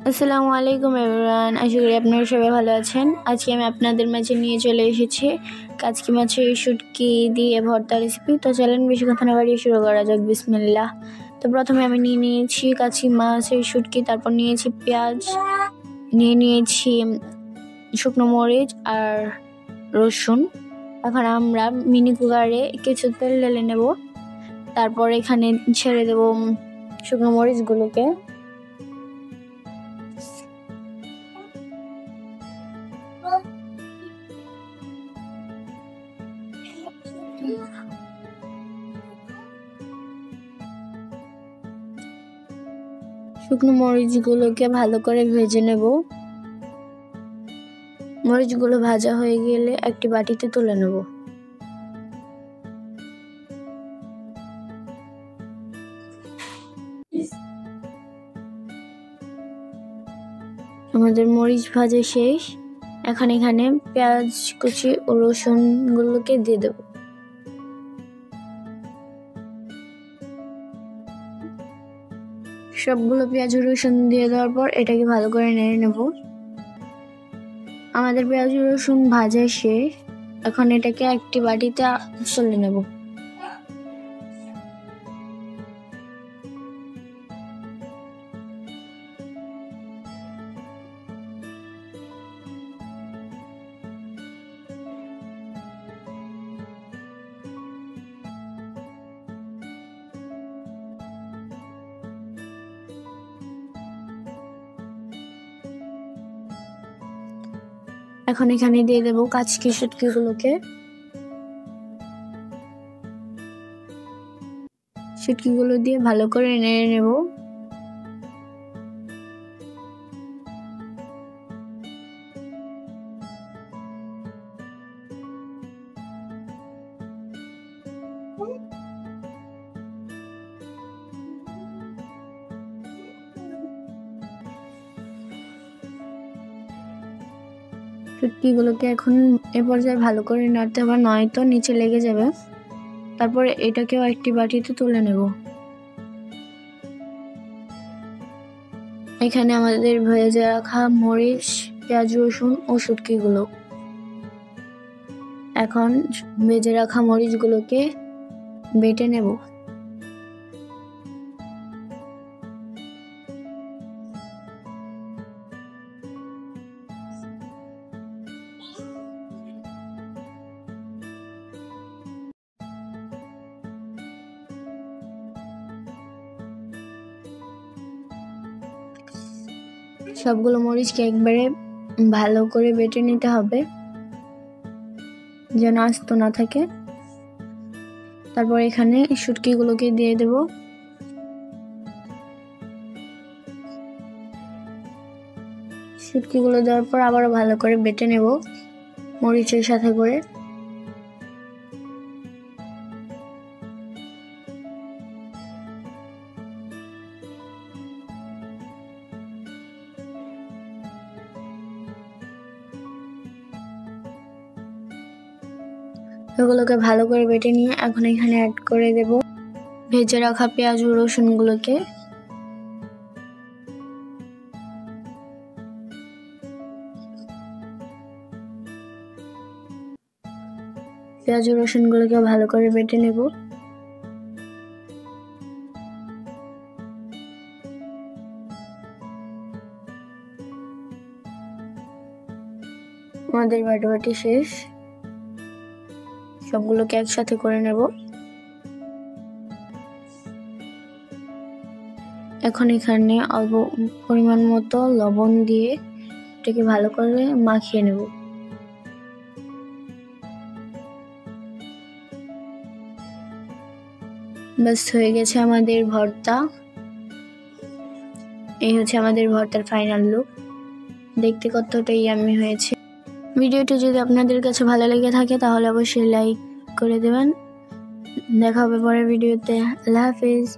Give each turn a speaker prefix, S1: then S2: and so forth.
S1: আসসালামু আলাইকুম এভরিওয়ান, আশা করি আপনারা সবাই ভালো আছেন। আজকে আমি আপনাদের মাঝে নিয়ে চলে এসেছি কাচকি মাছের শুটকি দিয়ে ভর্তা রেসিপি। তো চলেন বেশি কথা না বাড়িয়ে শুরু করা যাক। বিসমিল্লাহ। তো প্রথমে আমি নিয়েছি কাচকি মাছের শুটকি, তারপর নিয়েছি পেঁয়াজ, নিয়েছি শুকনো মরিচ আর রসুন। এখন আমরা মিনি কুকারে কিছু তেল ঢেলে নেব। তারপর এখানে ছেড়ে দেব শুকনো মরিচগুলোকে। শুকনো মরিচগুলোকে ভালো করে ভেজে নেব। মরিচগুলো ভাজা হয়ে গেলে একটি বাটিতে তুলে নেব। আমাদের মরিচ ভাজা শেষ। এখন এখানে পেঁয়াজ কুচি ও রসুন গুলোকে দিয়ে দেব। সবগুলো পেঁয়াজ রসুন দিয়ে দেওয়ার পর এটাকে ভালো করে নেড়ে নেব। আমাদের পেঁয়াজ রসুন ভাজা শেষ। এখন এটাকে একটি বাটিতে তুলে নেব। এখন এখানে দিয়ে দেব কাচকি শুটকিগুলোকে। শুটকিগুলো দিয়ে ভালো করে নেড়ে নেব। শুটকিগুলোকে এখন এ পর্যায়ে ভালো করে নাড়তে হবে, নয়তো নিচে লেগে যাবে। তারপরে এটাকেও একটি বাটিতে তুলে নেব। এখানে আমাদের ভেজে রাখা মরিচ, পেঁয়াজ রসুন ও শুটকিগুলো। এখন ভেজে রাখা মরিচগুলোকে বেটে নেব। সবগুলো মরিচকে একবারে ভালো করে বেটে নিতে হবে, যেন আস্ত না থাকে। তারপর এখানে শুটকিগুলোকে দিয়ে দেব। শুটকিগুলো দেওয়ার পর আবারও ভালো করে বেটে নেব মরিচের সাথে করে। এগুলোকে ভালো করে বেটে নিয়ে এখন এখানে অ্যাড করে দেব ভেজে রাখা পেঁয়াজ ও রসুনগুলোকে। পেঁয়াজ ও রসুনগুলোকে ভালো করে বেটে নেব। আমাদের বাটি শেষ। সবগুলোকে একসাথে করে নেব। এখন এখানে অল্প পরিমাণ মতো লবণ দিয়ে এটাকে ভালো করে মাখিয়ে নেব। ব্যাস হয়ে গেছে আমাদের ভর্তা। এই হচ্ছে আমাদের ভর্তার ফাইনাল লুক। দেখতে কতটা ইয়াম্মি হয়েছে। ভিডিওটি যদি আপনাদের কাছে ভালো লেগে থাকে তাহলে অবশ্যই লাইক করে দেবেন। দেখা হবে পরের ভিডিওতে। আল্লাহ হাফেজ।